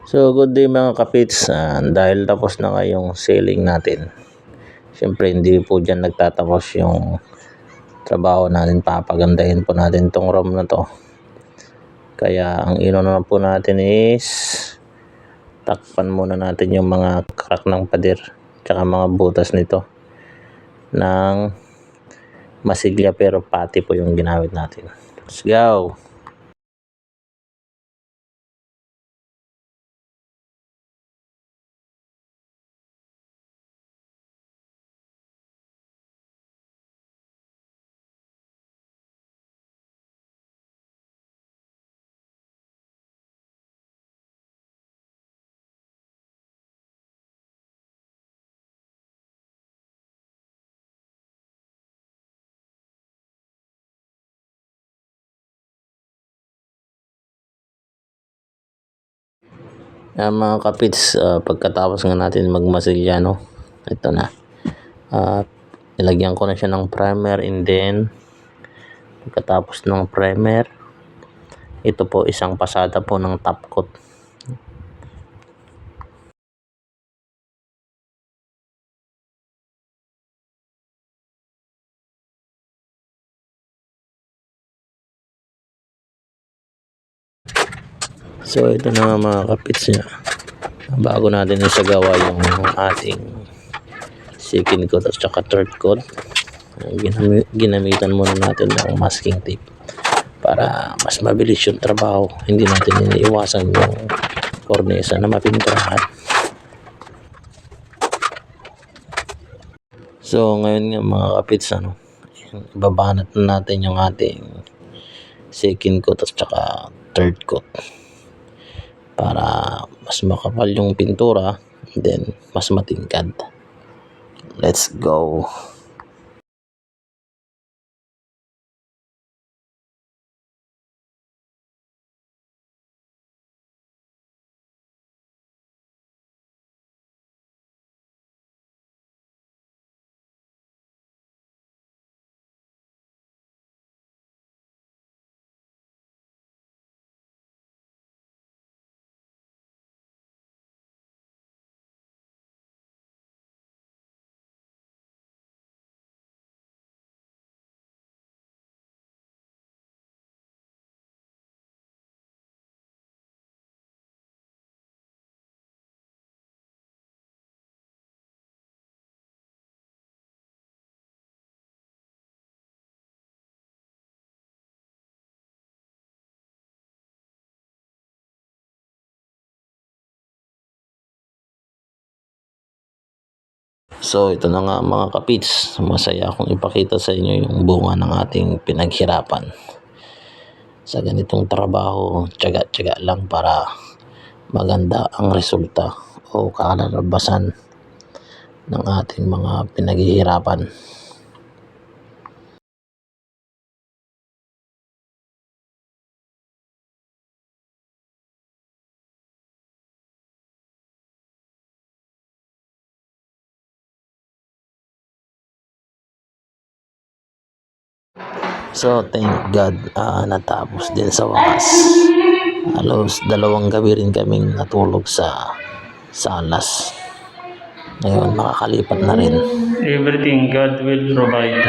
So good day mga kapits, dahil tapos na nga yung selling natin. Siyempre hindi po dyan nagtatapos yung trabaho natin, papagandahin po natin tong room na to. Kaya ang inuna po natin is takpan muna natin yung mga crack ng pader tsaka mga butas nito ng masigla, pero pati po yung ginamit natin. Let's go! Mga kapits, pagkatapos nga natin magmasilya, no, ito na, nilagyan ko na siya ng primer, and then pagkatapos ng primer, ito po isang pasada po ng top coat. So ito na mga kapits niya, bago natin isagawa yung ating second coat at saka third coat, ginamitan muna natin ng masking tape para mas mabilis yung trabaho. Hindi natin iniiwasan yung kornesa na mapinturahan. So ngayon nga mga kapits, ibabanat na natin yung ating second coat at saka third coat para mas makapal yung pintura, and then mas matingkad. Let's go! So ito na nga mga kapits, masaya akong ipakita sa inyo yung bunga ng ating pinaghirapan. Sa ganitong trabaho, tiyaga-tiyaga lang para maganda ang resulta o kalalabasan ng ating mga pinaghihirapan. So thank God, natapos din sa wakas. Halos 2 gabi rin kaming natulog sa salas. Ngayon makakalipat na rin. Everything God will provide.